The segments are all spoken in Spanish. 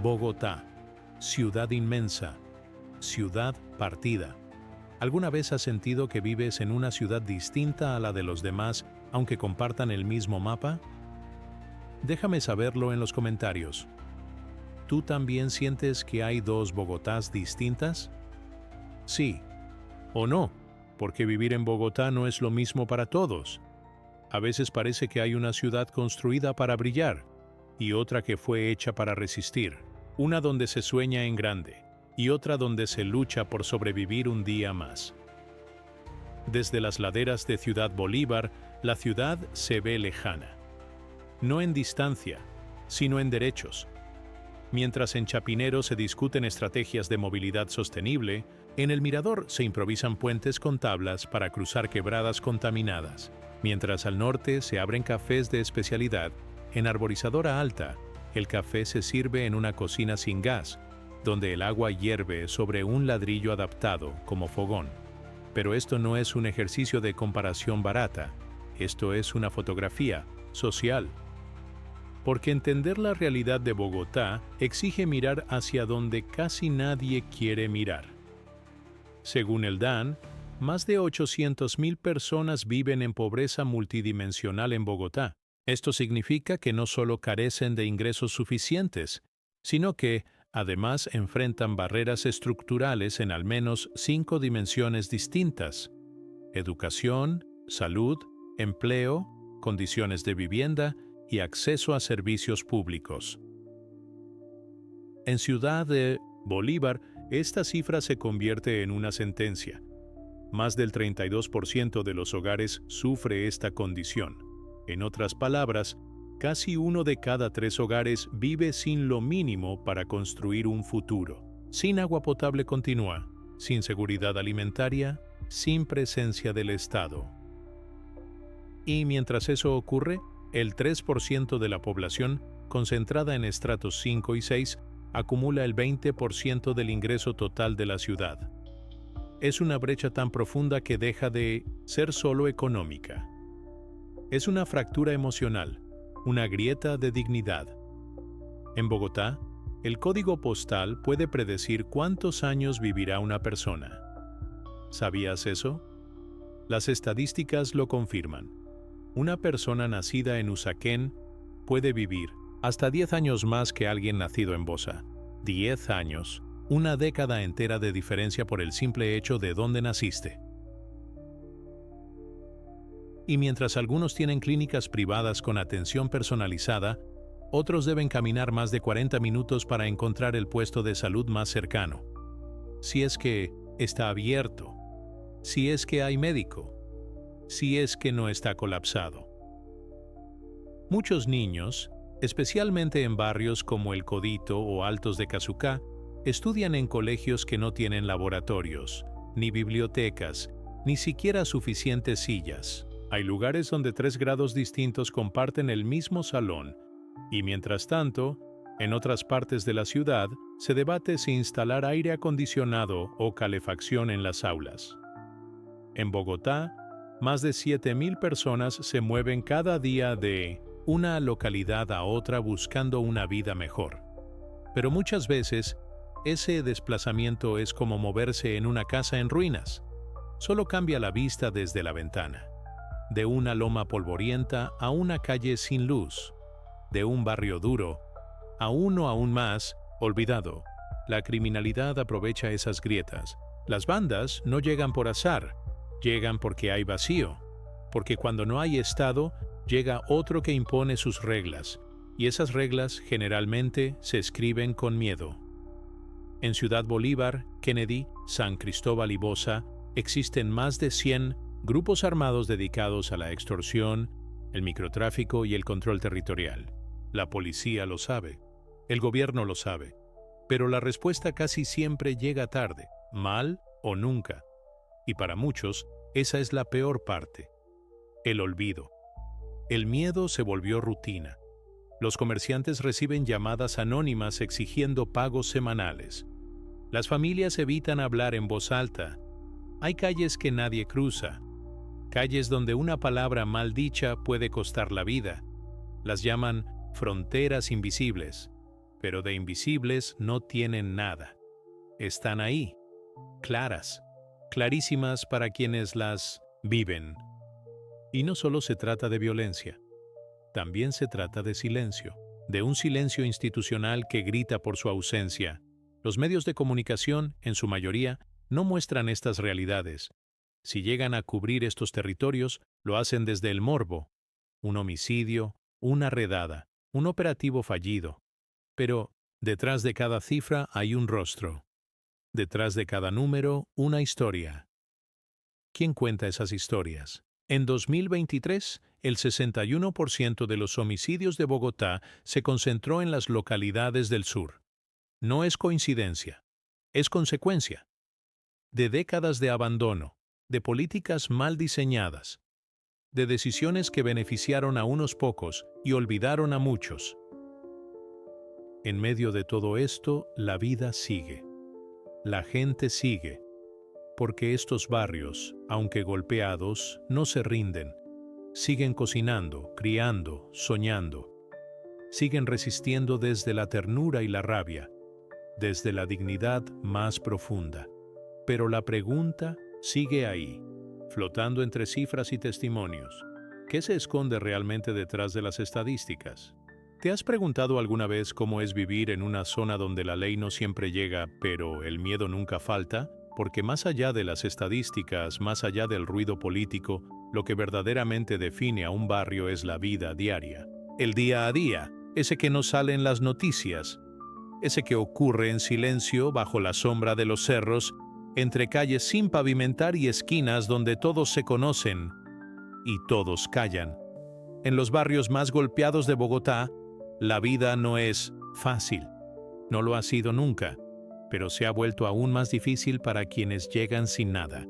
Bogotá, ciudad inmensa, ciudad partida. ¿Alguna vez has sentido que vives en una ciudad distinta a la de los demás, aunque compartan el mismo mapa? Déjame saberlo en los comentarios. ¿Tú también sientes que hay dos Bogotás distintas? Sí o no, porque vivir en Bogotá no es lo mismo para todos. A veces parece que hay una ciudad construida para brillar y otra que fue hecha para resistir, una donde se sueña en grande y otra donde se lucha por sobrevivir un día más. Desde las laderas de Ciudad Bolívar, la ciudad se ve lejana. No en distancia, sino en derechos. Mientras en Chapinero se discuten estrategias de movilidad sostenible, en el Mirador se improvisan puentes con tablas para cruzar quebradas contaminadas. Mientras al norte se abren cafés de especialidad, en Arborizadora Alta, el café se sirve en una cocina sin gas, donde el agua hierve sobre un ladrillo adaptado como fogón. Pero esto no es un ejercicio de comparación barata, esto es una fotografía social. Porque entender la realidad de Bogotá exige mirar hacia donde casi nadie quiere mirar. Según el DAN, más de 800,000 personas viven en pobreza multidimensional en Bogotá. Esto significa que no solo carecen de ingresos suficientes, sino que, además, enfrentan barreras estructurales en al menos 5 dimensiones distintas: educación, salud, empleo, condiciones de vivienda y acceso a servicios públicos. En Ciudad de Bolívar, esta cifra se convierte en una sentencia. Más del 32% de los hogares sufre esta condición. En otras palabras, casi 1 de cada 3 hogares vive sin lo mínimo para construir un futuro. Sin agua potable continua, sin seguridad alimentaria, sin presencia del Estado. Y mientras eso ocurre, el 3% de la población, concentrada en estratos 5 y 6, acumula el 20% del ingreso total de la ciudad. Es una brecha tan profunda que deja de ser solo económica. Es una fractura emocional, una grieta de dignidad. En Bogotá, el código postal puede predecir cuántos años vivirá una persona. ¿Sabías eso? Las estadísticas lo confirman. Una persona nacida en Usaquén puede vivir hasta 10 años más que alguien nacido en Bosa. 10 años, una década entera de diferencia por el simple hecho de dónde naciste. Y mientras algunos tienen clínicas privadas con atención personalizada, otros deben caminar más de 40 minutos para encontrar el puesto de salud más cercano. Si es que está abierto, si es que hay médico, si es que no está colapsado. Muchos niños, especialmente en barrios como El Codito o Altos de Cazucá, estudian en colegios que no tienen laboratorios, ni bibliotecas, ni siquiera suficientes sillas. Hay lugares donde 3 grados distintos comparten el mismo salón, y mientras tanto, en otras partes de la ciudad, se debate si instalar aire acondicionado o calefacción en las aulas. En Bogotá, más de 7,000 personas se mueven cada día de una localidad a otra buscando una vida mejor. Pero muchas veces, ese desplazamiento es como moverse en una casa en ruinas. Solo cambia la vista desde la ventana. De una loma polvorienta a una calle sin luz. De un barrio duro a uno aún más olvidado. La criminalidad aprovecha esas grietas. Las bandas no llegan por azar, llegan porque hay vacío. Porque cuando no hay Estado, llega otro que impone sus reglas, y esas reglas generalmente se escriben con miedo. En Ciudad Bolívar, Kennedy, San Cristóbal y Bosa existen más de 100 grupos armados dedicados a la extorsión, el microtráfico y el control territorial. La policía lo sabe, el gobierno lo sabe, pero la respuesta casi siempre llega tarde, mal o nunca. Y para muchos, esa es la peor parte: el olvido. El miedo se volvió rutina. Los comerciantes reciben llamadas anónimas exigiendo pagos semanales. Las familias evitan hablar en voz alta. Hay calles que nadie cruza. Calles donde una palabra mal dicha puede costar la vida. Las llaman fronteras invisibles. pero de invisibles no tienen nada. Están ahí, claras, clarísimas para quienes las viven. Y no solo se trata de violencia, también se trata de silencio, de un silencio institucional que grita por su ausencia. Los medios de comunicación, en su mayoría, no muestran estas realidades. Si llegan a cubrir estos territorios, lo hacen desde el morbo, un homicidio, una redada, un operativo fallido. Pero detrás de cada cifra hay un rostro. Detrás de cada número, una historia. ¿Quién cuenta esas historias? En 2023, el 61% de los homicidios de Bogotá se concentró en las localidades del sur. No es coincidencia, es consecuencia de décadas de abandono, de políticas mal diseñadas, de decisiones que beneficiaron a unos pocos y olvidaron a muchos. En medio de todo esto, la vida sigue. La gente sigue. Porque estos barrios, aunque golpeados, no se rinden. Siguen cocinando, criando, soñando. Siguen resistiendo desde la ternura y la rabia, desde la dignidad más profunda. Pero la pregunta sigue ahí, flotando entre cifras y testimonios. ¿Qué se esconde realmente detrás de las estadísticas? ¿Te has preguntado alguna vez cómo es vivir en una zona donde la ley no siempre llega, pero el miedo nunca falta? Porque más allá de las estadísticas, más allá del ruido político, lo que verdaderamente define a un barrio es la vida diaria. El día a día, ese que no sale en las noticias, ese que ocurre en silencio bajo la sombra de los cerros, entre calles sin pavimentar y esquinas donde todos se conocen y todos callan. En los barrios más golpeados de Bogotá, la vida no es fácil. No lo ha sido nunca, pero se ha vuelto aún más difícil para quienes llegan sin nada.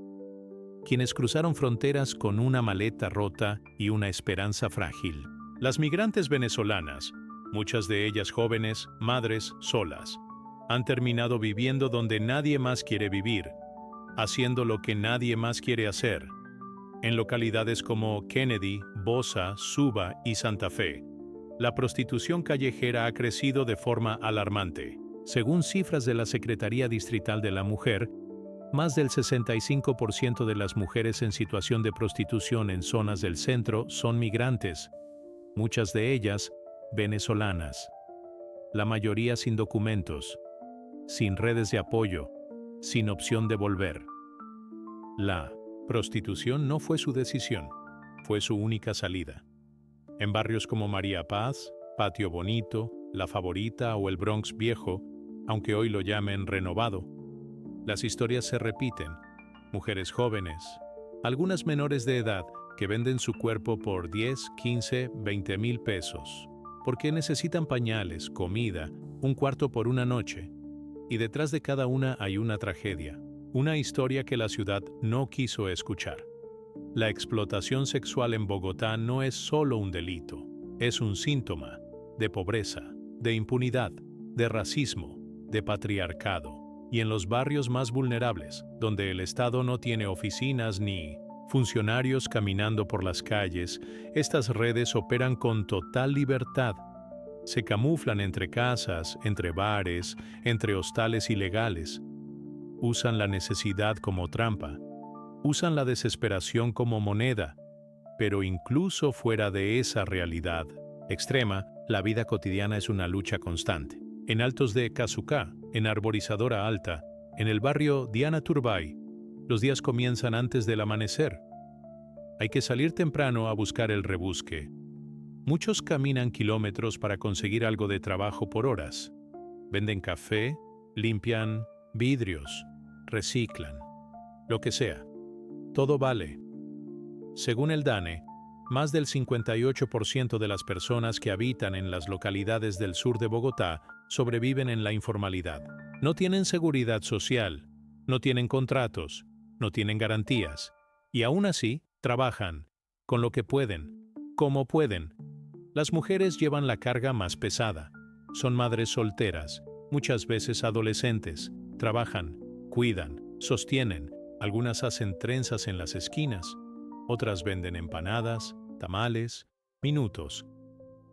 Quienes cruzaron fronteras con una maleta rota y una esperanza frágil. Las migrantes venezolanas, muchas de ellas jóvenes, madres solas, han terminado viviendo donde nadie más quiere vivir, haciendo lo que nadie más quiere hacer. En localidades como Kennedy, Bosa, Suba y Santa Fe, la prostitución callejera ha crecido de forma alarmante. Según cifras de la Secretaría Distrital de la Mujer, más del 65% de las mujeres en situación de prostitución en zonas del centro son migrantes, muchas de ellas venezolanas, la mayoría sin documentos, sin redes de apoyo, sin opción de volver. La prostitución no fue su decisión, fue su única salida. En barrios como María Paz, Patio Bonito, La Favorita o el Bronx Viejo, aunque hoy lo llamen renovado, las historias se repiten. Mujeres jóvenes, algunas menores de edad, que venden su cuerpo por 10, 15, 20 mil pesos, porque necesitan pañales, comida, un cuarto por una noche. Y detrás de cada una hay una tragedia, una historia que la ciudad no quiso escuchar. La explotación sexual en Bogotá no es solo un delito, es un síntoma de pobreza, de impunidad, de racismo, de patriarcado. Y en los barrios más vulnerables, donde el Estado no tiene oficinas ni funcionarios caminando por las calles, estas redes operan con total libertad. Se camuflan entre casas, entre bares, entre hostales ilegales. Usan la necesidad como trampa. Usan la desesperación como moneda. Pero incluso fuera de esa realidad extrema, la vida cotidiana es una lucha constante. En Altos de Casucá, en Arborizadora Alta, en el barrio Diana Turbay, los días comienzan antes del amanecer. Hay que salir temprano a buscar el rebusque. Muchos caminan kilómetros para conseguir algo de trabajo por horas. Venden café, limpian vidrios, reciclan, lo que sea. Todo vale. Según el DANE, más del 58% de las personas que habitan en las localidades del sur de Bogotá sobreviven en la informalidad. No tienen seguridad social, no tienen contratos, no tienen garantías, y aún así trabajan, con lo que pueden, como pueden. Las mujeres llevan la carga más pesada. Son madres solteras, muchas veces adolescentes, trabajan, cuidan, sostienen, algunas hacen trenzas en las esquinas, otras venden empanadas, tamales, minutos,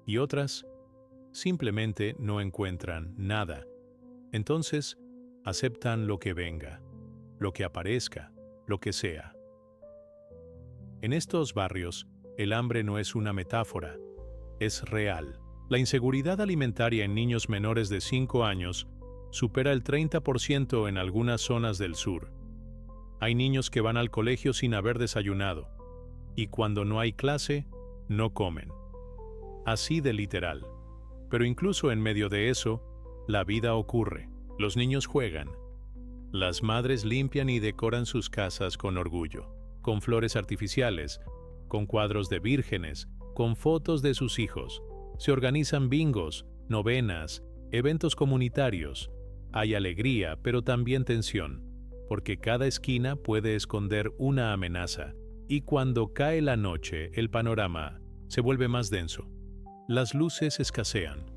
y otras simplemente no encuentran nada. Entonces, aceptan lo que venga, lo que aparezca, lo que sea. En estos barrios, el hambre no es una metáfora, es real. La inseguridad alimentaria en niños menores de 5 años supera el 30% en algunas zonas del sur. Hay niños que van al colegio sin haber desayunado, y cuando no hay clase, no comen. Así de literal. Pero incluso en medio de eso, la vida ocurre. Los niños juegan. Las madres limpian y decoran sus casas con orgullo, con flores artificiales, con cuadros de vírgenes, con fotos de sus hijos. Se organizan bingos, novenas, eventos comunitarios. Hay alegría, pero también tensión, porque cada esquina puede esconder una amenaza, y cuando cae la noche, el panorama se vuelve más denso. Las luces escasean.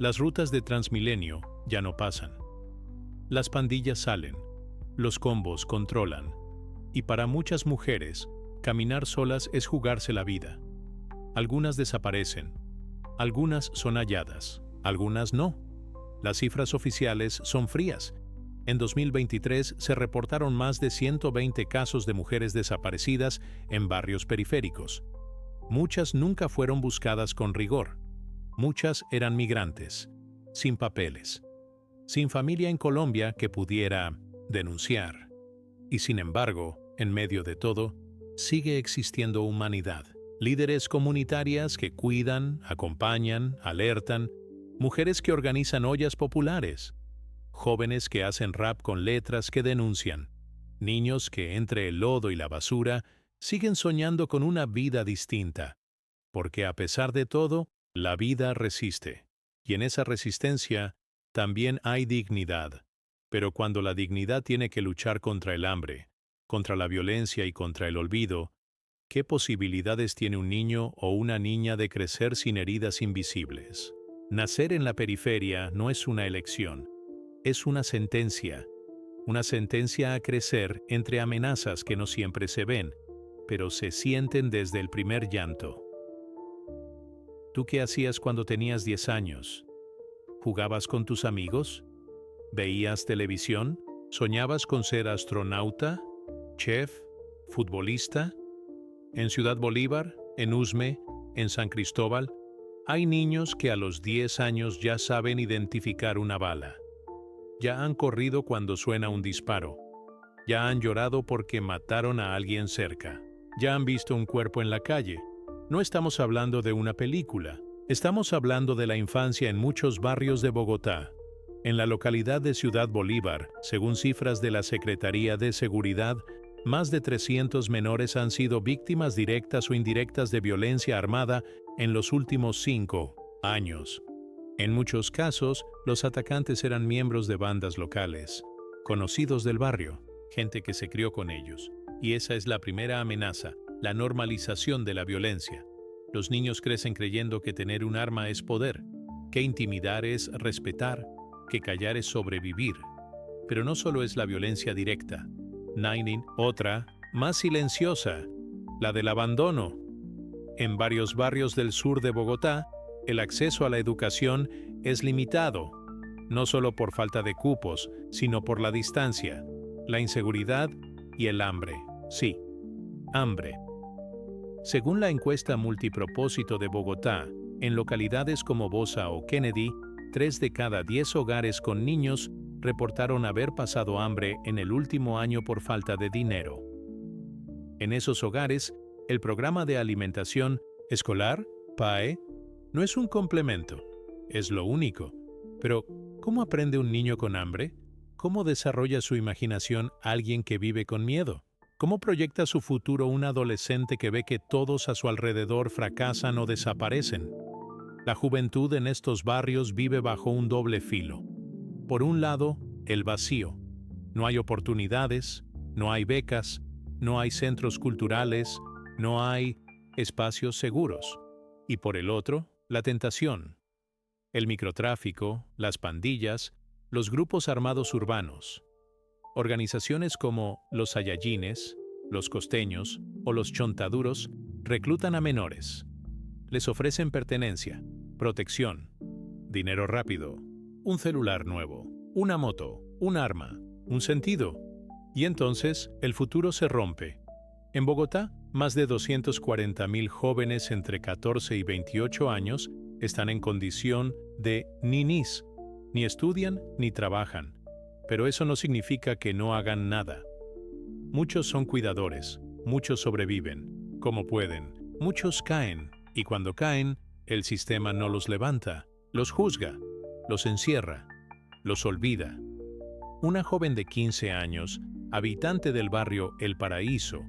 Las rutas de Transmilenio ya no pasan. Las pandillas salen. Los combos controlan. Y para muchas mujeres, caminar solas es jugarse la vida. Algunas desaparecen. Algunas son halladas. Algunas no. Las cifras oficiales son frías. En 2023 se reportaron más de 120 casos de mujeres desaparecidas en barrios periféricos. Muchas nunca fueron buscadas con rigor. Muchas eran migrantes, sin papeles, sin familia en Colombia que pudiera denunciar. Y sin embargo, en medio de todo, sigue existiendo humanidad. Líderes comunitarias que cuidan, acompañan, alertan, mujeres que organizan ollas populares, jóvenes que hacen rap con letras que denuncian, niños que entre el lodo y la basura siguen soñando con una vida distinta, porque a pesar de todo, la vida resiste, y en esa resistencia también hay dignidad. Pero cuando la dignidad tiene que luchar contra el hambre, contra la violencia y contra el olvido, ¿qué posibilidades tiene un niño o una niña de crecer sin heridas invisibles? Nacer en la periferia no es una elección, es una sentencia a crecer entre amenazas que no siempre se ven, pero se sienten desde el primer llanto. ¿Tú qué hacías cuando tenías 10 años? ¿Jugabas con tus amigos? ¿Veías televisión? ¿Soñabas con ser astronauta, chef, futbolista? En Ciudad Bolívar, en Usme, en San Cristóbal, hay niños que a los 10 años ya saben identificar una bala. Ya han corrido cuando suena un disparo. Ya han llorado porque mataron a alguien cerca. Ya han visto un cuerpo en la calle. No estamos hablando de una película. Estamos hablando de la infancia en muchos barrios de Bogotá. En la localidad de Ciudad Bolívar, según cifras de la Secretaría de Seguridad, más de 300 menores han sido víctimas directas o indirectas de violencia armada en los últimos 5 años. En muchos casos, los atacantes eran miembros de bandas locales, conocidos del barrio, gente que se crió con ellos. Y esa es la primera amenaza, la normalización de la violencia. Los niños crecen creyendo que tener un arma es poder, que intimidar es respetar, que callar es sobrevivir. Pero no solo es la violencia directa. Nainin, otra, más silenciosa, la del abandono. En varios barrios del sur de Bogotá, el acceso a la educación es limitado, no solo por falta de cupos, sino por la distancia, la inseguridad y el hambre. Sí, hambre. Según la encuesta multipropósito de Bogotá, en localidades como Bosa o Kennedy, 3 de cada 10 hogares con niños reportaron haber pasado hambre en el último año por falta de dinero. En esos hogares, el programa de alimentación escolar, PAE, no es un complemento, es lo único. Pero, ¿cómo aprende un niño con hambre? ¿Cómo desarrolla su imaginación alguien que vive con miedo? ¿Cómo proyecta su futuro un adolescente que ve que todos a su alrededor fracasan o desaparecen? La juventud en estos barrios vive bajo un doble filo. Por un lado, el vacío. No hay oportunidades, no hay becas, no hay centros culturales, no hay espacios seguros. Y por el otro, la tentación. El microtráfico, las pandillas, los grupos armados urbanos. Organizaciones como los Saiyajines, los Costeños o los Chontaduros reclutan a menores. Les ofrecen pertenencia, protección, dinero rápido, un celular nuevo, una moto, un arma, un sentido. Y entonces el futuro se rompe. En Bogotá, más de 240.000 jóvenes entre 14 y 28 años están en condición de ninis. Ni estudian ni trabajan. Pero eso no significa que no hagan nada. Muchos son cuidadores, muchos sobreviven, como pueden, muchos caen, y cuando caen, el sistema no los levanta, los juzga, los encierra, los olvida. Una joven de 15 años, habitante del barrio El Paraíso,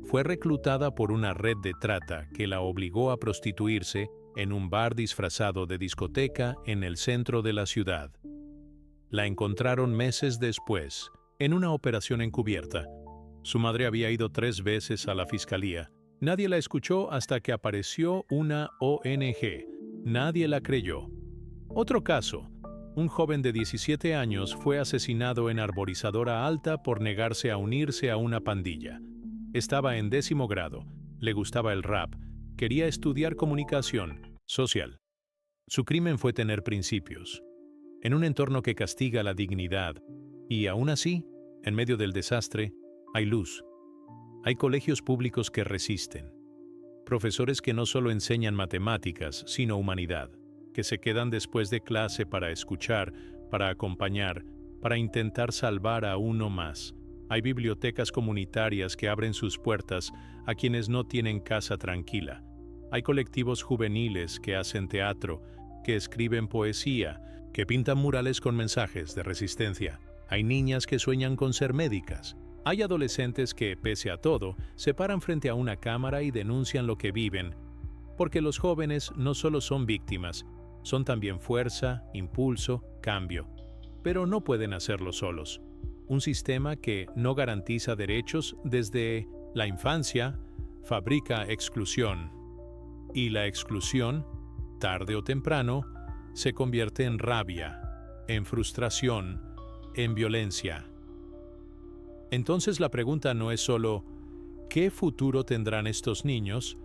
fue reclutada por una red de trata que la obligó a prostituirse en un bar disfrazado de discoteca en el centro de la ciudad. La encontraron meses después, en una operación encubierta. Su madre había ido 3 veces a la fiscalía. Nadie la escuchó hasta que apareció una ONG. Nadie la creyó. Otro caso. Un joven de 17 años fue asesinado en Arborizadora Alta por negarse a unirse a una pandilla. Estaba en 10º grado, le gustaba el rap, quería estudiar comunicación social. Su crimen fue tener principios. En un entorno que castiga la dignidad, y aún así, en medio del desastre, hay luz. Hay colegios públicos que resisten. Profesores que no solo enseñan matemáticas, sino humanidad, que se quedan después de clase para escuchar, para acompañar, para intentar salvar a uno más. Hay bibliotecas comunitarias que abren sus puertas a quienes no tienen casa tranquila. Hay colectivos juveniles que hacen teatro, que escriben poesía, que pintan murales con mensajes de resistencia. Hay niñas que sueñan con ser médicas. Hay adolescentes que, pese a todo, se paran frente a una cámara y denuncian lo que viven, porque los jóvenes no solo son víctimas, son también fuerza, impulso, cambio. Pero no pueden hacerlo solos. Un sistema que no garantiza derechos desde la infancia fabrica exclusión. Y la exclusión, tarde o temprano, se convierte en rabia, en frustración, en violencia. Entonces la pregunta no es solo ¿qué futuro tendrán estos niños?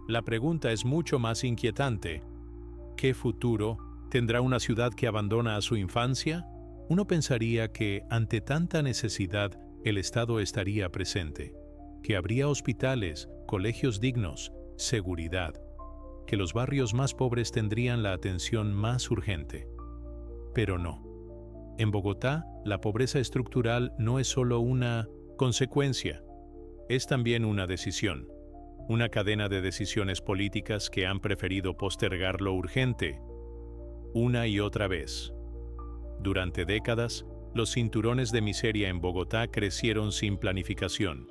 La pregunta es mucho más inquietante. ¿Qué futuro tendrá una ciudad que abandona a su infancia? Uno pensaría que, ante tanta necesidad, el Estado estaría presente, que habría hospitales, colegios dignos, seguridad, que los barrios más pobres tendrían la atención más urgente. Pero no. En Bogotá, la pobreza estructural no es solo una consecuencia, es también una decisión, una cadena de decisiones políticas que han preferido postergar lo urgente, una y otra vez. Durante décadas, los cinturones de miseria en Bogotá crecieron sin planificación,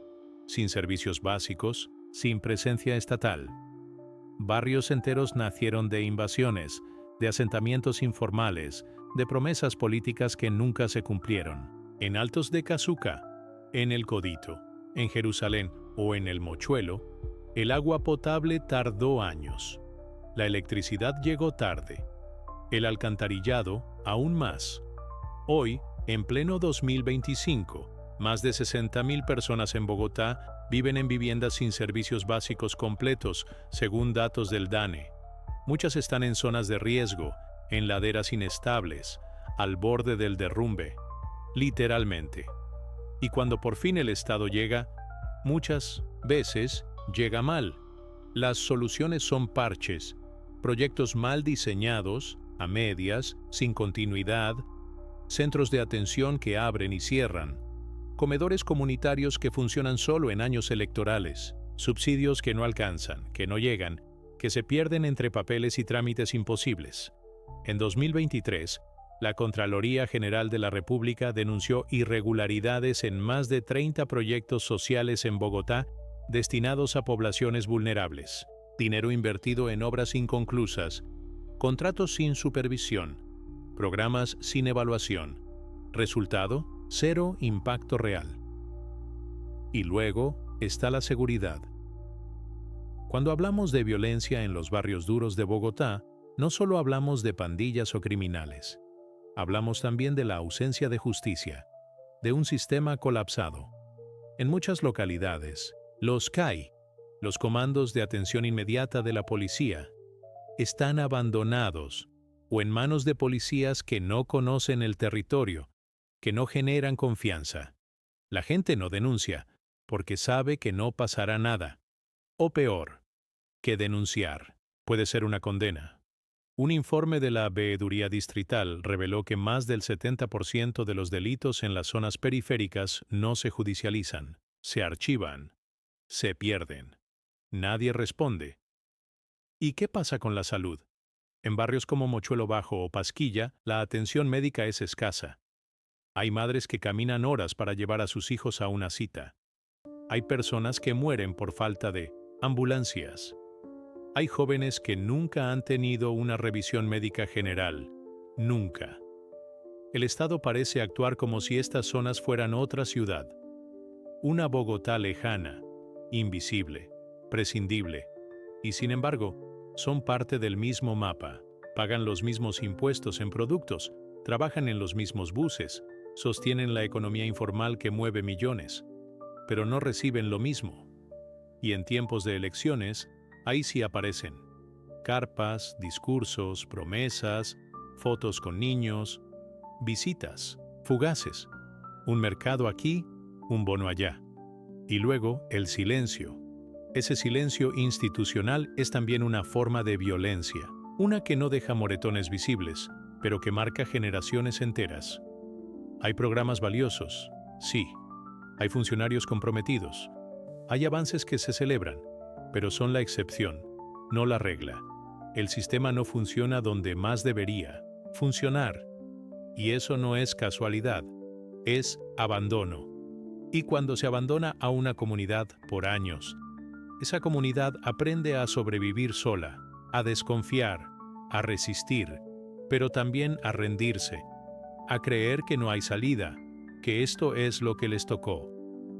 sin servicios básicos, sin presencia estatal. Barrios enteros nacieron de invasiones, de asentamientos informales, de promesas políticas que nunca se cumplieron. En Altos de Cazuca, en El Codito, en Jerusalén o en El Mochuelo, el agua potable tardó años. La electricidad llegó tarde. El alcantarillado, aún más. Hoy, en pleno 2025, más de 60.000 personas en Bogotá viven en viviendas sin servicios básicos completos, según datos del DANE. Muchas están en zonas de riesgo, en laderas inestables, al borde del derrumbe, literalmente. Y cuando por fin el Estado llega, muchas veces llega mal. Las soluciones son parches, proyectos mal diseñados, a medias, sin continuidad, centros de atención que abren y cierran, comedores comunitarios que funcionan solo en años electorales, subsidios que no alcanzan, que no llegan, que se pierden entre papeles y trámites imposibles. En 2023, la Contraloría General de la República denunció irregularidades en más de 30 proyectos sociales en Bogotá destinados a poblaciones vulnerables, dinero invertido en obras inconclusas, contratos sin supervisión, programas sin evaluación. Resultado, cero impacto real. Y luego está la seguridad. Cuando hablamos de violencia en los barrios duros de Bogotá, no solo hablamos de pandillas o criminales. Hablamos también de la ausencia de justicia, de un sistema colapsado. En muchas localidades, los CAI, los comandos de atención inmediata de la policía, están abandonados o en manos de policías que no conocen el territorio, que no generan confianza. La gente no denuncia, porque sabe que no pasará nada. O peor, que denunciar puede ser una condena. Un informe de la Veeduría Distrital reveló que más del 70% de los delitos en las zonas periféricas no se judicializan, se archivan, se pierden. Nadie responde. ¿Y qué pasa con la salud? En barrios como Mochuelo Bajo o Pasquilla, la atención médica es escasa. Hay madres que caminan horas para llevar a sus hijos a una cita. Hay personas que mueren por falta de ambulancias. Hay jóvenes que nunca han tenido una revisión médica general. Nunca. El Estado parece actuar como si estas zonas fueran otra ciudad. Una Bogotá lejana, invisible, prescindible. Y sin embargo, son parte del mismo mapa. Pagan los mismos impuestos en productos, trabajan en los mismos buses, sostienen la economía informal que mueve millones, pero no reciben lo mismo. Y en tiempos de elecciones, ahí sí aparecen. Carpas, discursos, promesas, fotos con niños, visitas, fugaces. Un mercado aquí, un bono allá. Y luego, el silencio. Ese silencio institucional es también una forma de violencia, una que no deja moretones visibles, pero que marca generaciones enteras. Hay programas valiosos, sí. Hay funcionarios comprometidos. Hay avances que se celebran, pero son la excepción, no la regla. El sistema no funciona donde más debería funcionar. Y eso no es casualidad, es abandono. Y cuando se abandona a una comunidad por años, esa comunidad aprende a sobrevivir sola, a desconfiar, a resistir, pero también a rendirse, a creer que no hay salida, que esto es lo que les tocó.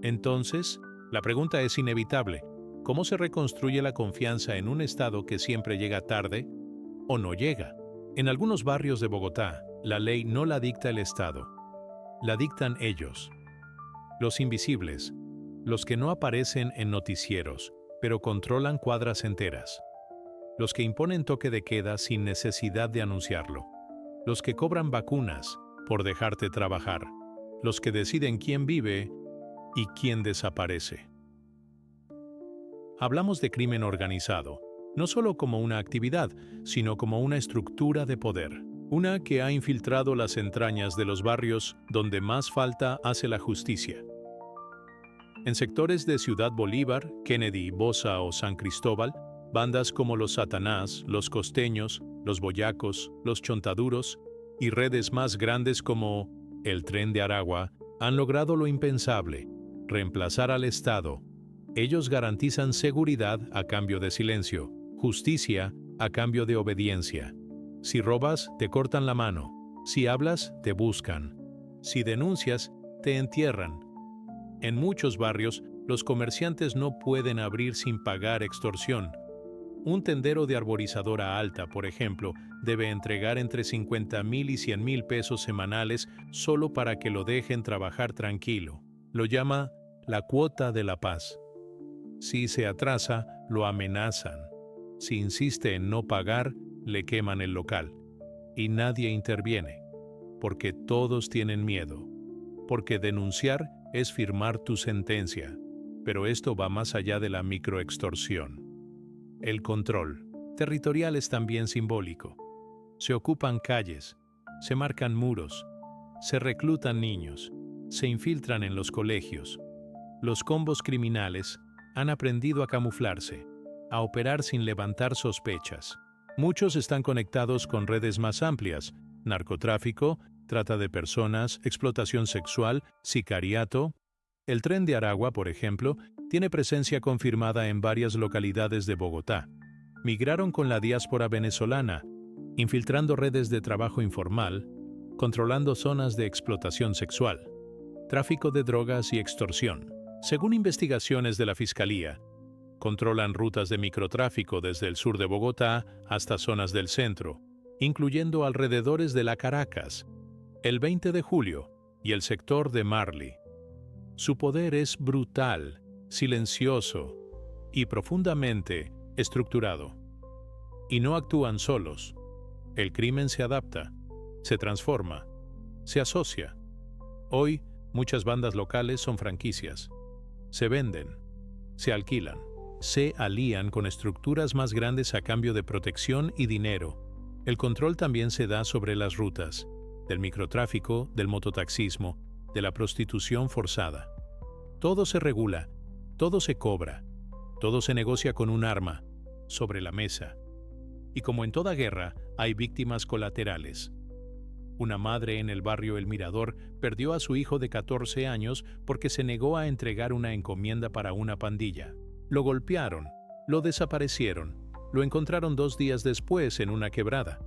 Entonces, la pregunta es inevitable. ¿Cómo se reconstruye la confianza en un Estado que siempre llega tarde o no llega? En algunos barrios de Bogotá, la ley no la dicta el Estado, la dictan ellos. Los invisibles, los que no aparecen en noticieros, pero controlan cuadras enteras. Los que imponen toque de queda sin necesidad de anunciarlo. Los que cobran vacunas por dejarte trabajar. Los que deciden quién vive y quién desaparece. Hablamos de crimen organizado, no solo como una actividad, sino como una estructura de poder. Una que ha infiltrado las entrañas de los barrios donde más falta hace la justicia. En sectores de Ciudad Bolívar, Kennedy, Bosa o San Cristóbal, bandas como los Satanás, los Costeños, los Boyacos, los Chontaduros y redes más grandes como el Tren de Aragua han logrado lo impensable, reemplazar al Estado. Ellos garantizan seguridad a cambio de silencio, justicia a cambio de obediencia. Si robas, te cortan la mano. Si hablas, te buscan. Si denuncias, te entierran. En muchos barrios, los comerciantes no pueden abrir sin pagar extorsión. Un tendero de arborizadora alta, por ejemplo, debe entregar entre 50,000 y 100,000 pesos semanales solo para que lo dejen trabajar tranquilo. Lo llama la cuota de la paz. Si se atrasa, lo amenazan. Si insiste en no pagar, le queman el local. Y nadie interviene, porque todos tienen miedo. Porque denunciar es firmar tu sentencia, pero esto va más allá de la microextorsión. El control territorial es también simbólico. Se ocupan calles, se marcan muros, se reclutan niños, se infiltran en los colegios. Los combos criminales han aprendido a camuflarse, a operar sin levantar sospechas. Muchos están conectados con redes más amplias: narcotráfico, trata de personas, explotación sexual, sicariato. El Tren de Aragua, por ejemplo, tiene presencia confirmada en varias localidades de Bogotá. Migraron con la diáspora venezolana, infiltrando redes de trabajo informal, controlando zonas de explotación sexual, tráfico de drogas y extorsión. Según investigaciones de la Fiscalía, controlan rutas de microtráfico desde el sur de Bogotá hasta zonas del centro, incluyendo alrededores de la Caracas, el 20 de julio y el sector de Marley. Su poder es brutal, silencioso y profundamente estructurado. Y no actúan solos. El crimen se adapta, se transforma, se asocia. Hoy, muchas bandas locales son franquicias. Se venden, se alquilan, se alían con estructuras más grandes a cambio de protección y dinero. El control también se da sobre las rutas, del microtráfico, del mototaxismo, de la prostitución forzada. Todo se regula, todo se cobra, todo se negocia con un arma, sobre la mesa. Y como en toda guerra, hay víctimas colaterales. Una madre en el barrio El Mirador perdió a su hijo de 14 años porque se negó a entregar una encomienda para una pandilla. Lo golpearon, lo desaparecieron, lo encontraron 2 días después en una quebrada.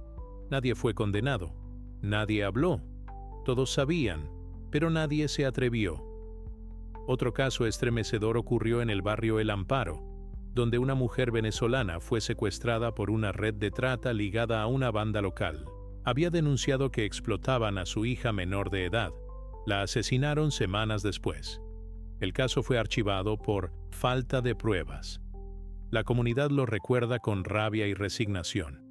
Nadie fue condenado, nadie habló. Todos sabían, pero nadie se atrevió. Otro caso estremecedor ocurrió en el barrio El Amparo, donde una mujer venezolana fue secuestrada por una red de trata ligada a una banda local. Había denunciado que explotaban a su hija menor de edad. La asesinaron semanas después. El caso fue archivado por falta de pruebas. La comunidad lo recuerda con rabia y resignación.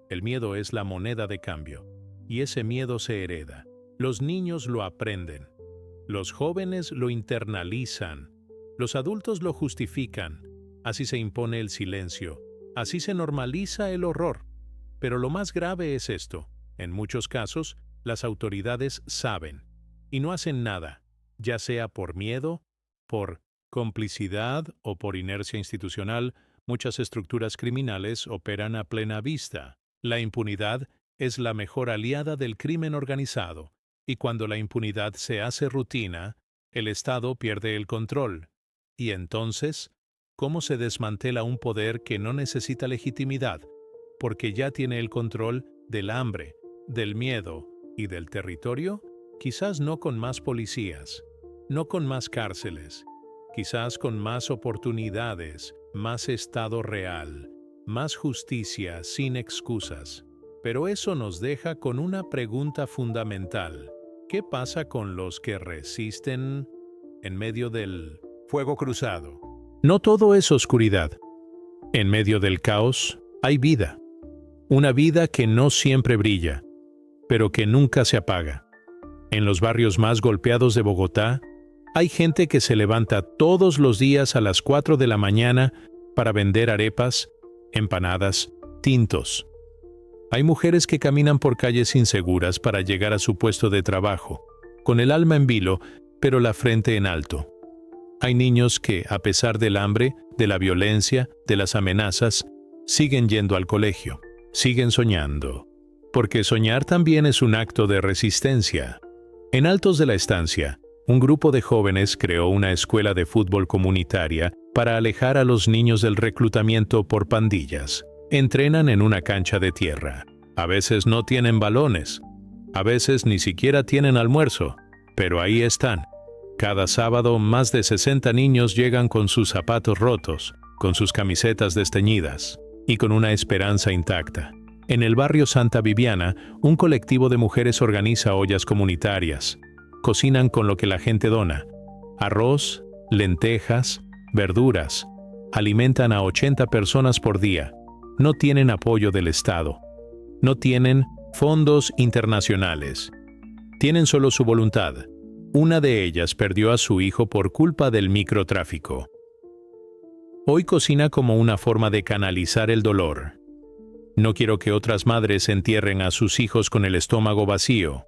El miedo es la moneda de cambio, y ese miedo se hereda. Los niños lo aprenden. Los jóvenes lo internalizan. Los adultos lo justifican. Así se impone el silencio. Así se normaliza el horror. Pero lo más grave es esto. En muchos casos, las autoridades saben y no hacen nada, ya sea por miedo, por complicidad o por inercia institucional. Muchas estructuras criminales operan a plena vista. La impunidad es la mejor aliada del crimen organizado, y cuando la impunidad se hace rutina, el Estado pierde el control. Y entonces, ¿cómo se desmantela un poder que no necesita legitimidad, porque ya tiene el control del hambre, del miedo y del territorio? Quizás no con más policías, no con más cárceles, quizás con más oportunidades, más Estado real, más justicia sin excusas. Pero eso nos deja con una pregunta fundamental. ¿Qué pasa con los que resisten en medio del fuego cruzado? No todo es oscuridad. En medio del caos hay vida. Una vida que no siempre brilla, pero que nunca se apaga. En los barrios más golpeados de Bogotá, hay gente que se levanta todos los días a las 4 de la mañana para vender arepas, empanadas, tintos. Hay mujeres que caminan por calles inseguras para llegar a su puesto de trabajo, con el alma en vilo, pero la frente en alto. Hay niños que, a pesar del hambre, de la violencia, de las amenazas, siguen yendo al colegio, siguen soñando. Porque soñar también es un acto de resistencia. En Altos de la Estancia, un grupo de jóvenes creó una escuela de fútbol comunitaria para alejar a los niños del reclutamiento por pandillas. Entrenan en una cancha de tierra. A veces no tienen balones. A veces ni siquiera tienen almuerzo. Pero ahí están. Cada sábado, más de 60 niños llegan con sus zapatos rotos, con sus camisetas desteñidas y con una esperanza intacta. En el barrio Santa Viviana, un colectivo de mujeres organiza ollas comunitarias. Cocinan con lo que la gente dona: arroz, lentejas, verduras. Alimentan a 80 personas por día. No tienen apoyo del Estado. No tienen fondos internacionales. Tienen solo su voluntad. Una de ellas perdió a su hijo por culpa del microtráfico. Hoy cocina como una forma de canalizar el dolor. No quiero que otras madres entierren a sus hijos con el estómago vacío,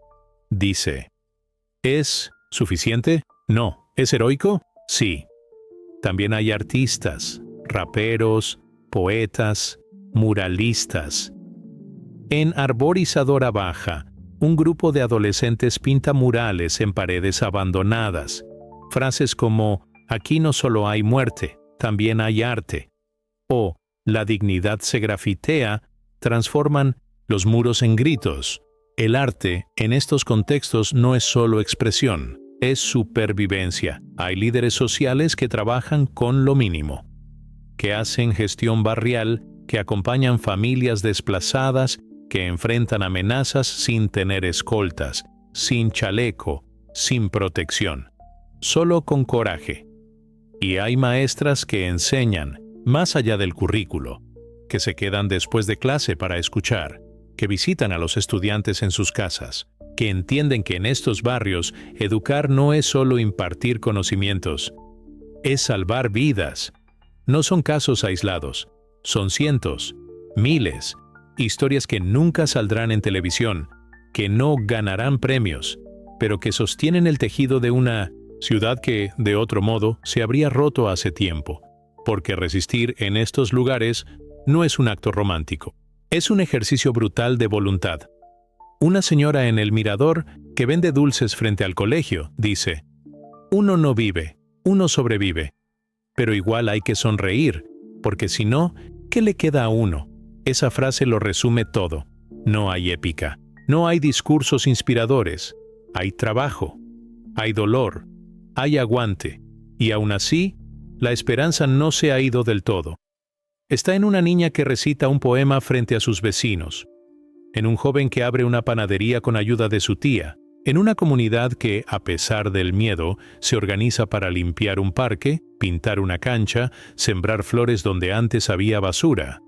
dice. ¿Es suficiente? No. ¿Es heroico? Sí. También hay artistas, raperos, poetas, muralistas. En Arborizadora Baja, un grupo de adolescentes pinta murales en paredes abandonadas. Frases como: aquí no solo hay muerte, también hay arte. O la dignidad se grafitea, transforman los muros en gritos. El arte, en estos contextos, no es solo expresión, es supervivencia. Hay líderes sociales que trabajan con lo mínimo, que hacen gestión barrial, que acompañan familias desplazadas, que enfrentan amenazas sin tener escoltas, sin chaleco, sin protección, solo con coraje. Y hay maestras que enseñan, más allá del currículo, que se quedan después de clase para escuchar, que visitan a los estudiantes en sus casas, que entienden que en estos barrios educar no es solo impartir conocimientos, es salvar vidas. No son casos aislados, son cientos, miles, historias que nunca saldrán en televisión, que no ganarán premios, pero que sostienen el tejido de una ciudad que, de otro modo, se habría roto hace tiempo, porque resistir en estos lugares no es un acto romántico, es un ejercicio brutal de voluntad. Una señora en el mirador que vende dulces frente al colegio dice: uno no vive, uno sobrevive. Pero igual hay que sonreír, porque si no, ¿qué le queda a uno? Esa frase lo resume todo. No hay épica, no hay discursos inspiradores, hay trabajo, hay dolor, hay aguante, y aún así, la esperanza no se ha ido del todo. Está en una niña que recita un poema frente a sus vecinos, en un joven que abre una panadería con ayuda de su tía, en una comunidad que, a pesar del miedo, se organiza para limpiar un parque, pintar una cancha, sembrar flores donde antes había basura.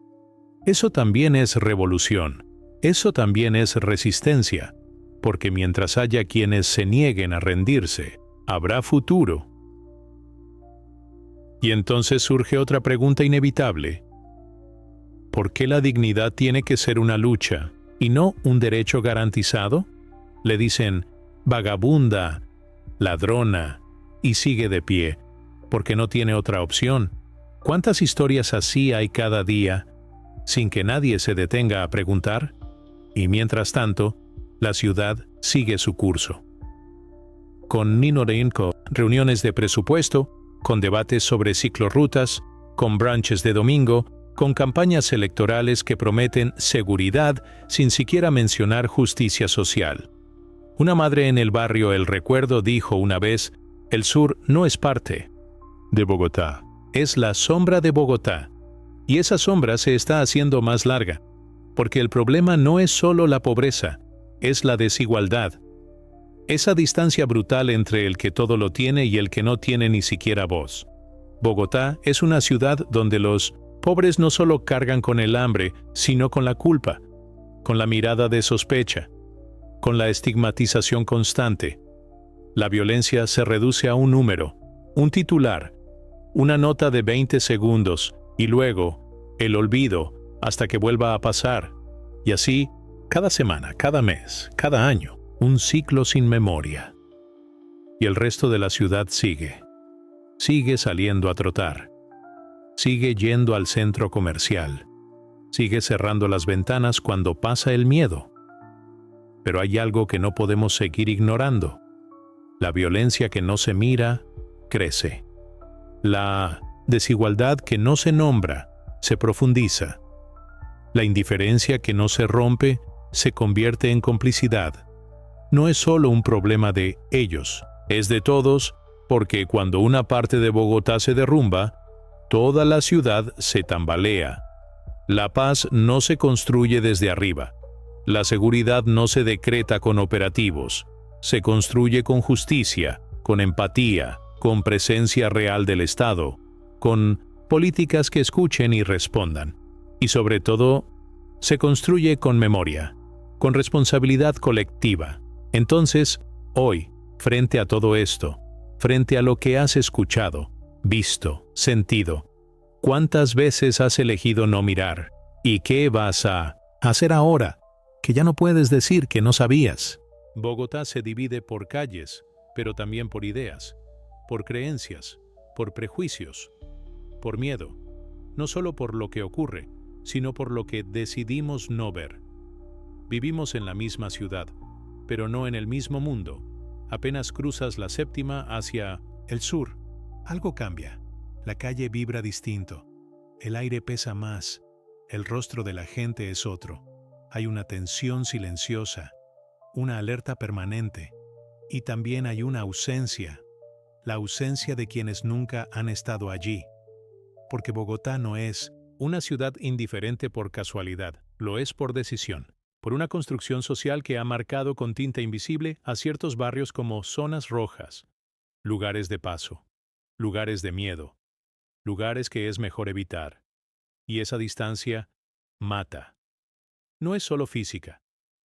Eso también es revolución, eso también es resistencia, porque mientras haya quienes se nieguen a rendirse, habrá futuro. Y entonces surge otra pregunta inevitable. ¿Por qué la dignidad tiene que ser una lucha y no un derecho garantizado? Le dicen vagabunda, ladrona, y sigue de pie, porque no tiene otra opción. ¿Cuántas historias así hay cada día, sin que nadie se detenga a preguntar? Y mientras tanto, la ciudad sigue su curso. Con Nino Reinco, reuniones de presupuesto, con debates sobre ciclorrutas, con brunches de domingo, con campañas electorales que prometen seguridad sin siquiera mencionar justicia social. Una madre en el barrio El Recuerdo dijo una vez: el sur no es parte de Bogotá, es la sombra de Bogotá. Y esa sombra se está haciendo más larga, porque el problema no es solo la pobreza, es la desigualdad. Esa distancia brutal entre el que todo lo tiene y el que no tiene ni siquiera voz. Bogotá es una ciudad donde los pobres no solo cargan con el hambre, sino con la culpa, con la mirada de sospecha, con la estigmatización constante. La violencia se reduce a un número, un titular, una nota de 20 segundos, y luego el olvido hasta que vuelva a pasar. Y así, cada semana, cada mes, cada año, un ciclo sin memoria. Y el resto de la ciudad sigue saliendo a trotar, sigue yendo al centro comercial, sigue cerrando las ventanas cuando pasa el miedo. Pero hay algo que no podemos seguir ignorando. La violencia que no se mira, crece. La desigualdad que no se nombra, se profundiza. La indiferencia que no se rompe, se convierte en complicidad. No es solo un problema de ellos, es de todos, porque cuando una parte de Bogotá se derrumba, toda la ciudad se tambalea. La paz no se construye desde arriba. La seguridad no se decreta con operativos. Se construye con justicia, con empatía, con presencia real del Estado, con políticas que escuchen y respondan. Y sobre todo, se construye con memoria, con responsabilidad colectiva. Entonces, hoy, frente a todo esto, frente a lo que has escuchado, visto, sentido, ¿cuántas veces has elegido no mirar? ¿Y qué vas a hacer ahora, que ya no puedes decir que no sabías? Bogotá se divide por calles, pero también por ideas, por creencias, por prejuicios, por miedo, no solo por lo que ocurre, sino por lo que decidimos no ver. Vivimos en la misma ciudad, pero no en el mismo mundo. Apenas cruzas la séptima hacia el sur, algo cambia. La calle vibra distinto, el aire pesa más, el rostro de la gente es otro. Hay una tensión silenciosa, una alerta permanente, y también hay una ausencia, la ausencia de quienes nunca han estado allí. Porque Bogotá no es una ciudad indiferente por casualidad, lo es por decisión, por una construcción social que ha marcado con tinta invisible a ciertos barrios como zonas rojas, lugares de paso, lugares de miedo, lugares que es mejor evitar. Y esa distancia mata. No es solo física,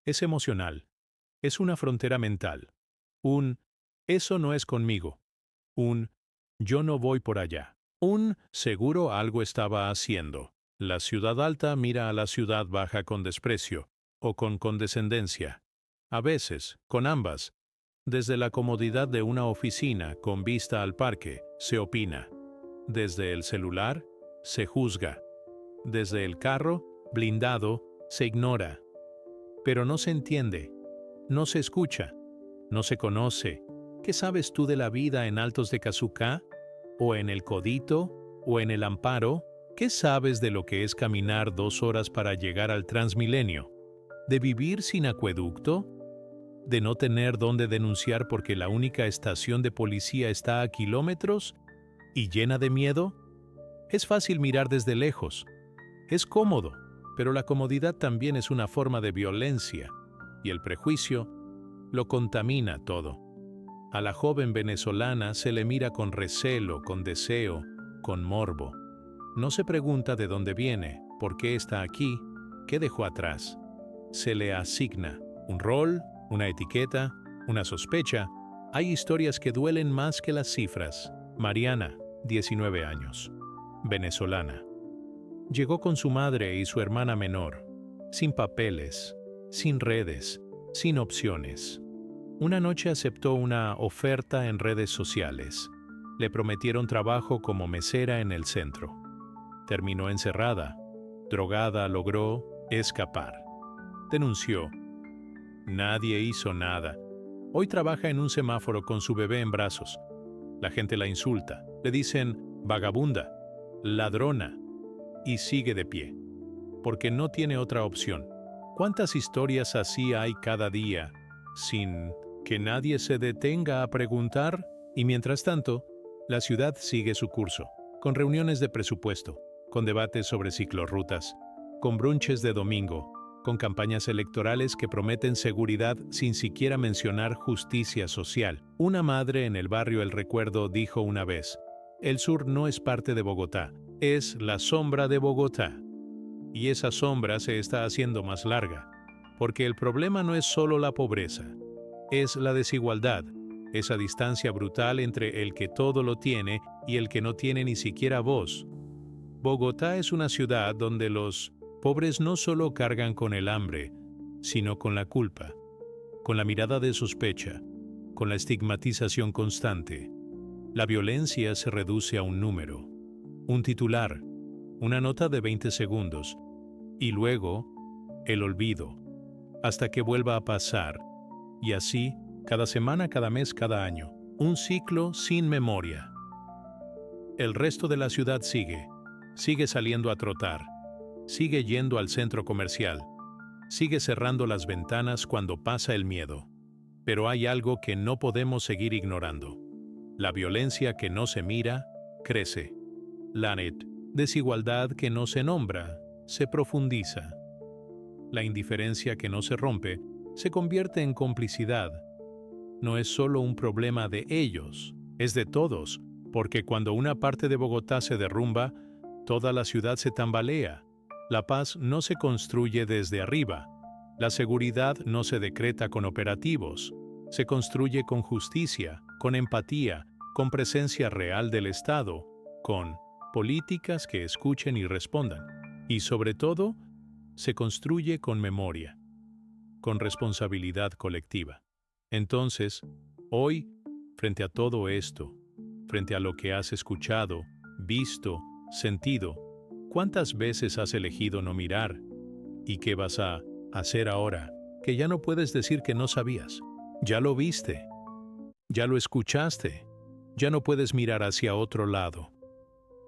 es emocional, es una frontera mental. Un eso no es conmigo. Un yo no voy por allá. Un seguro algo estaba haciendo. La ciudad alta mira a la ciudad baja con desprecio o con condescendencia. A veces, con ambas. Desde la comodidad de una oficina con vista al parque, se opina. Desde el celular, se juzga. Desde el carro, blindado, se ignora. Pero no se entiende, no se escucha, no se conoce. ¿Qué sabes tú de la vida en Altos de Cazucá? ¿O en el Codito? ¿O en el Amparo? ¿Qué sabes de lo que es caminar 2 horas para llegar al Transmilenio? ¿De vivir sin acueducto? ¿De no tener dónde denunciar porque la única estación de policía está a kilómetros y llena de miedo? Es fácil mirar desde lejos. Es cómodo, pero la comodidad también es una forma de violencia, y el prejuicio lo contamina todo. A la joven venezolana se le mira con recelo, con deseo, con morbo. No se pregunta de dónde viene, por qué está aquí, qué dejó atrás. Se le asigna un rol, una etiqueta, una sospecha. Hay historias que duelen más que las cifras. Mariana, 19 años, venezolana. Llegó con su madre y su hermana menor, sin papeles, sin redes, sin opciones. Una noche aceptó una oferta en redes sociales. Le prometieron trabajo como mesera en el centro. Terminó encerrada. Drogada, logró escapar. Denunció. Nadie hizo nada. Hoy trabaja en un semáforo con su bebé en brazos. La gente la insulta. Le dicen vagabunda, ladrona, y sigue de pie. Porque no tiene otra opción. ¿Cuántas historias así hay cada día, sin que nadie se detenga a preguntar? Y mientras tanto, la ciudad sigue su curso, con reuniones de presupuesto, con debates sobre ciclorrutas, con brunches de domingo, con campañas electorales que prometen seguridad sin siquiera mencionar justicia social. Una madre en el barrio El Recuerdo dijo una vez, el sur no es parte de Bogotá, es la sombra de Bogotá. Y esa sombra se está haciendo más larga, porque el problema no es solo la pobreza, es la desigualdad, esa distancia brutal entre el que todo lo tiene y el que no tiene ni siquiera voz. Bogotá es una ciudad donde los pobres no solo cargan con el hambre, sino con la culpa, con la mirada de sospecha, con la estigmatización constante. La violencia se reduce a un número, un titular, una nota de 20 segundos, y luego el olvido, hasta que vuelva a pasar, y así, cada semana, cada mes, cada año, un ciclo sin memoria. El resto de la ciudad sigue saliendo a trotar, sigue yendo al centro comercial, sigue cerrando las ventanas cuando pasa el miedo. Pero hay algo que no podemos seguir ignorando. La violencia que no se mira, crece. La desigualdad que no se nombra, se profundiza. La indiferencia que no se rompe, se convierte en complicidad. No es solo un problema de ellos, es de todos, porque cuando una parte de Bogotá se derrumba, toda la ciudad se tambalea. La paz no se construye desde arriba. La seguridad no se decreta con operativos. Se construye con justicia, con empatía, con presencia real del Estado, con políticas que escuchen y respondan. Y sobre todo, se construye con memoria, con responsabilidad colectiva. Entonces, hoy, frente a todo esto, frente a lo que has escuchado, visto, sentido, ¿cuántas veces has elegido no mirar? ¿Y qué vas a hacer ahora que ya no puedes decir que no sabías? Ya lo viste, ya lo escuchaste, ya no puedes mirar hacia otro lado.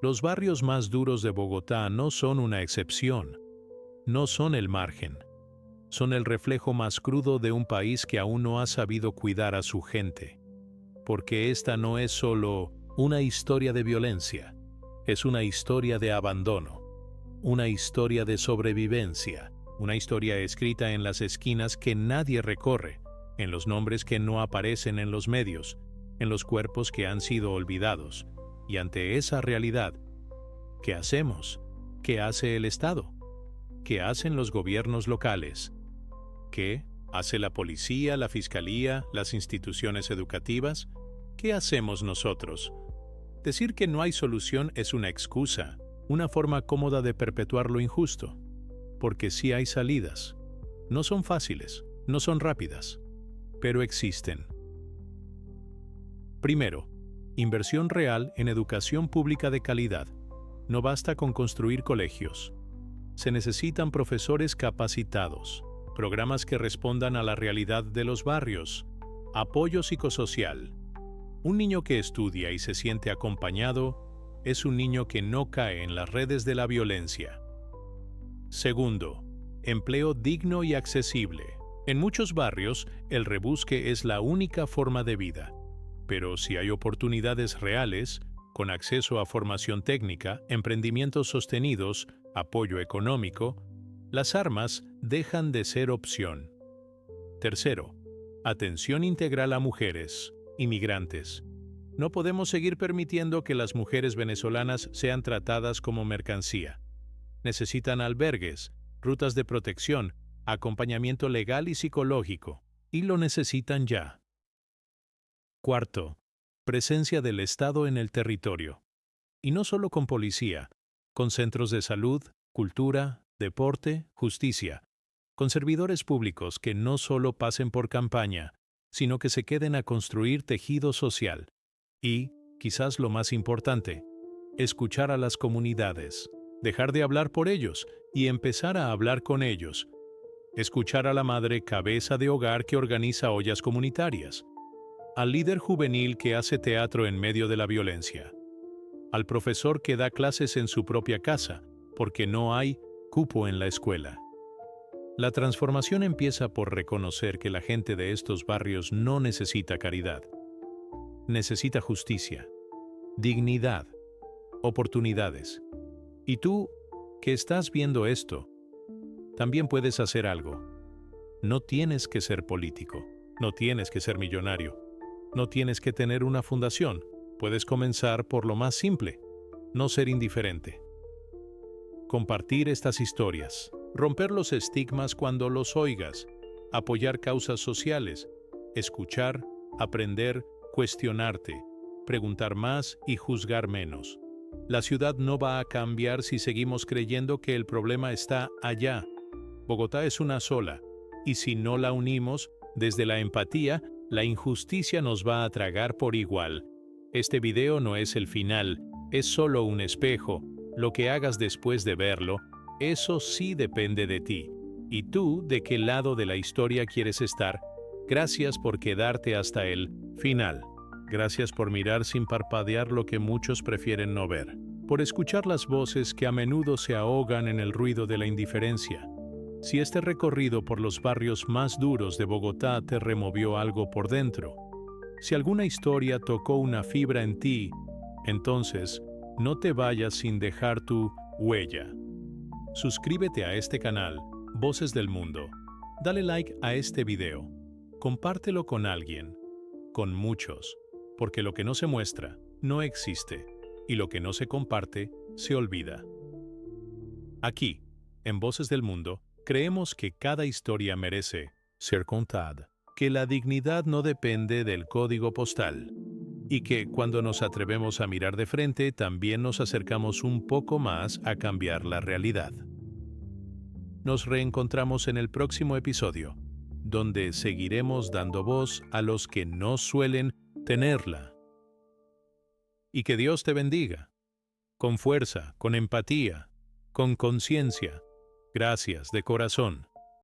Los barrios más duros de Bogotá no son una excepción, no son el margen. Son el reflejo más crudo de un país que aún no ha sabido cuidar a su gente. Porque esta no es solo una historia de violencia, es una historia de abandono, una historia de sobrevivencia, una historia escrita en las esquinas que nadie recorre, en los nombres que no aparecen en los medios, en los cuerpos que han sido olvidados. Y ante esa realidad, ¿qué hacemos? ¿Qué hace el Estado? ¿Qué hacen los gobiernos locales? ¿Qué hace la policía, la fiscalía, las instituciones educativas? ¿Qué hacemos nosotros? Decir que no hay solución es una excusa, una forma cómoda de perpetuar lo injusto. Porque sí hay salidas. No son fáciles, no son rápidas, pero existen. Primero, inversión real en educación pública de calidad. No basta con construir colegios. Se necesitan profesores capacitados, programas que respondan a la realidad de los barrios, apoyo psicosocial. Un niño que estudia y se siente acompañado es un niño que no cae en las redes de la violencia. Segundo, empleo digno y accesible. En muchos barrios, el rebusque es la única forma de vida. Pero si hay oportunidades reales, con acceso a formación técnica, emprendimientos sostenidos, apoyo económico, las armas dejan de ser opción. Tercero, atención integral a mujeres, inmigrantes. No podemos seguir permitiendo que las mujeres venezolanas sean tratadas como mercancía. Necesitan albergues, rutas de protección, acompañamiento legal y psicológico, y lo necesitan ya. Cuarto, presencia del Estado en el territorio. Y no solo con policía, con centros de salud, cultura, deporte, justicia, con servidores públicos que no solo pasen por campaña, sino que se queden a construir tejido social. Y, quizás lo más importante, escuchar a las comunidades, dejar de hablar por ellos y empezar a hablar con ellos. Escuchar a la madre cabeza de hogar que organiza ollas comunitarias, al líder juvenil que hace teatro en medio de la violencia, al profesor que da clases en su propia casa porque no hay cupo en la escuela. La transformación empieza por reconocer que la gente de estos barrios no necesita caridad. Necesita justicia, dignidad, oportunidades. Y tú, que estás viendo esto, también puedes hacer algo. No tienes que ser político, no tienes que ser millonario, no tienes que tener una fundación. Puedes comenzar por lo más simple, no ser indiferente. Compartir estas historias, romper los estigmas cuando los oigas, apoyar causas sociales, escuchar, aprender, cuestionarte, preguntar más y juzgar menos. La ciudad no va a cambiar si seguimos creyendo que el problema está allá. Bogotá es una sola, y si no la unimos, desde la empatía, la injusticia nos va a tragar por igual. Este video no es el final, es solo un espejo. Lo que hagas después de verlo, eso sí depende de ti. ¿Y tú de qué lado de la historia quieres estar? Gracias por quedarte hasta el final. Gracias por mirar sin parpadear lo que muchos prefieren no ver. Por escuchar las voces que a menudo se ahogan en el ruido de la indiferencia. Si este recorrido por los barrios más duros de Bogotá te removió algo por dentro, si alguna historia tocó una fibra en ti, entonces no te vayas sin dejar tu huella. Suscríbete a este canal, Voces del Mundo. Dale like a este video. Compártelo con alguien, con muchos, porque lo que no se muestra no existe y lo que no se comparte se olvida. Aquí, en Voces del Mundo, creemos que cada historia merece ser contada, que la dignidad no depende del código postal y que cuando nos atrevemos a mirar de frente también nos acercamos un poco más a cambiar la realidad. Nos reencontramos en el próximo episodio, donde seguiremos dando voz a los que no suelen tenerla. Y que Dios te bendiga, con fuerza, con empatía, con conciencia. Gracias de corazón.